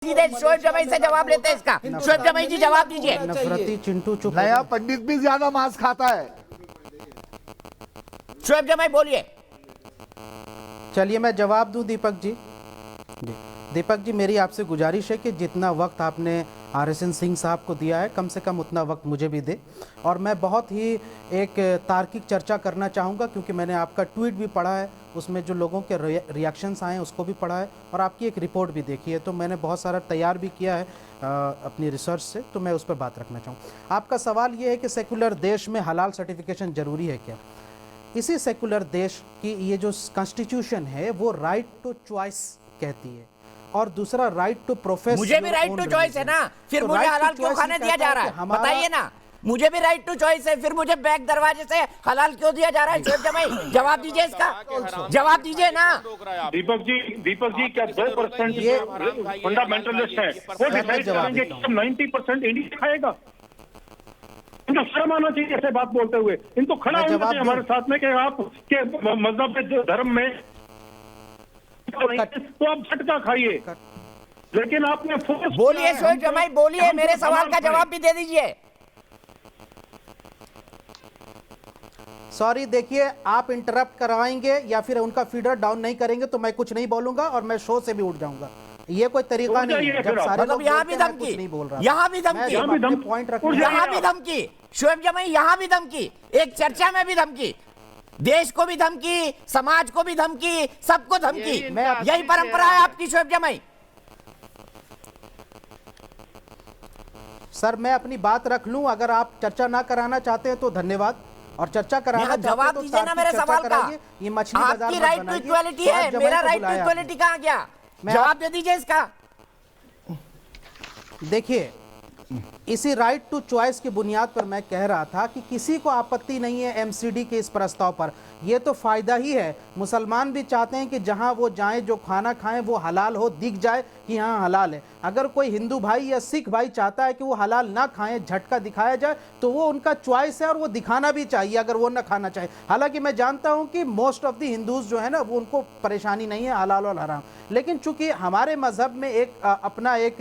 सीधे शोएब जमाई से जवाब लेते हैं इसका। शोएब जमाई जी जवाब दीजिए। नफरती चिंटू चुप। नया पंडित भी ज्यादा मांस खाता है। शोएब जमाई बोलिए। चलिए मैं जवाब दूं दीपक जी। दीपक जी, मेरी आपसे गुजारिश है कि जितना वक्त आपने RSN सिंह साहब को दिया है कम से कम उतना वक्त मुझे भी दे। और मैं बहुत ही एक तार्किक चर्चा करना चाहूँगा, क्योंकि मैंने आपका ट्वीट भी पढ़ा है, उसमें जो लोगों के रिएक्शंस आए हैं उसको भी पढ़ा है, और आपकी एक रिपोर्ट भी देखी है, तो मैंने बहुत सारा तैयार भी किया है अपनी रिसर्च से, तो मैं उस पर बात रखना चाहूँ। आपका सवाल ये है कि सेकुलर देश में हलाल सर्टिफिकेशन ज़रूरी है क्या? इसी सेकुलर देश की ये जो कॉन्स्टिट्यूशन है वो राइट टू चॉइस कहती है, और दूसरा राइट टू प्रोफेस। मुझे भी राइट टू चॉइस है ना, फिर मुझे हलाल क्यों खाने दिया जा रहा है? बताइए ना, मुझे भी राइट टू चॉइस है, फिर मुझे बैक दरवाजे से हलाल क्यों दिया जा रहा है? शोएब जमाई जवाब दीजिए इसका, जवाब दीजिए ना। दीपक जी क्या 2% ये फंडामेंटलिस्ट है वो डिसाइड करेंगे कि 90% इंडिया खाएगा? इनको शर्म आना चाहिए ऐसे बात बोलते हुए। इनको खड़ा होना चाहिए हमारे साथ में कि आप के मजहब में धर्म में तो आप झटका खाइए, लेकिन आपने बोलिए शोएब जमाई, बोलिए, मेरे सवाल का जवाब भी दे दीजिए। सॉरी, देखिए, आप इंटरप्ट करवाएंगे या फिर उनका फीडर डाउन नहीं करेंगे तो मैं कुछ नहीं बोलूंगा और मैं शो से भी उठ जाऊंगा। ये कोई तरीका नहीं है। जब सारे लोग यहाँ भी धमकी, यहाँ भी धमकी, पॉइंट रखो, यहाँ भी धमकी। शोएब जमाई यहाँ भी धमकी, एक चर्चा में भी धमकी, देश को भी धमकी, समाज को भी धमकी, सबको धमकी। यही परंपरा है आपकी शोएब जमाई। सर, मैं अपनी बात रख लूं, अगर आप चर्चा ना कराना चाहते हैं तो धन्यवाद, और चर्चा कराना जवाब दीजिए ना मेरे सवाल का। ये मछली बाजार आपकी राइट टू इक्वालिटी है, मेरा राइट टू इक्वालिटी कहाँ गया? जवाब दे दीजिए इसका। देखिए, इसी राइट टू चॉइस की बुनियाद पर मैं कह रहा था कि किसी को आपत्ति नहीं है MCD के इस प्रस्ताव पर। ये तो फायदा ही है। मुसलमान भी चाहते हैं कि जहां वो जाएं, जो खाना खाएं वो हलाल हो, दिख जाए कि हाँ हलाल है। अगर कोई हिंदू भाई या सिख भाई चाहता है कि वो हलाल ना खाएं, झटका दिखाया जाए, तो वो उनका चॉइस है और वो दिखाना भी चाहिए अगर वो ना खाना चाहे। हालांकि मैं जानता हूं कि मोस्ट ऑफ द हिंदूज जो है ना, वो उनको परेशानी नहीं है हलाल और हराम, लेकिन चूंकि हमारे मजहब में एक अपना एक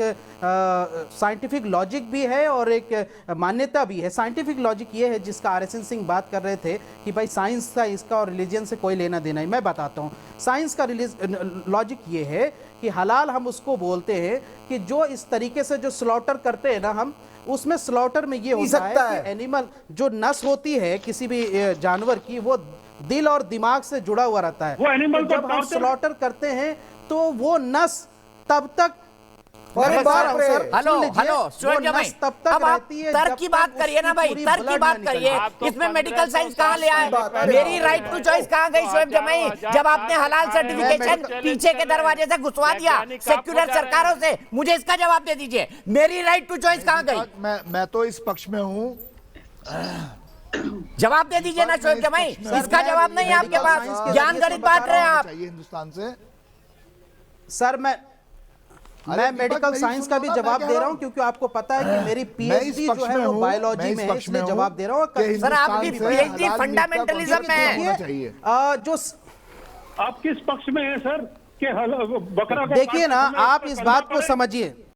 साइंटिफिक लॉजिक भी है और एक मान्यता भी है। साइंटिफिक लॉजिक ये है जिसका RSN सिंह बात कर रहे थे कि भाई साइंस का इसका और रिलीजन से कोई लेना देना है। मैं बताता हूँ, साइंस का लॉजिक ये है कि हलाल हम उसको बोलते हैं कि जो इस तरीके से जो स्लॉटर करते हैं ना हम, उसमें स्लॉटर में ये होता है कि एनिमल जो नस होती है किसी भी जानवर की, वो दिल और दिमाग से जुड़ा हुआ रहता है। वो एनिमल तो जब हम स्लॉटर करते हैं तो वो नस तब तक हेलो शोएब जमाई, अब आप तर्क की बात करिए ना भाई, तर्क की बात करिए। इसमें मेडिकल साइंस कहाँ ले आए? मेरी राइट टू चॉइस कहाँ गई शोएब जमाई? जब आपने हलाल सर्टिफिकेशन पीछे के दरवाजे से घुसवा दिया सेक्युलर सरकारों से, मुझे इसका जवाब दे दीजिए। मेरी राइट टू चॉइस कहाँ गई? मैं तो इस पक्ष में हूँ। जवाब दे दीजिए ना शोएब जमाई, इसका जवाब नहीं है आपके पास, ज्ञान गणित बांट रहे हैं आप। हिंदुस्तान से सर, मैं मेडिकल साइंस का भी जवाब दे रहा हूं, क्योंकि आपको पता है कि मेरी PhD जो है वो बायोलॉजी में है, इसलिए जवाब दे रहा हूं। सर, आपकी PhD फंडामेंटलिज्म में है। जो आप किस पक्ष में हैं सर? कि बकरा को देखिए ना, आप इस बात को समझिए।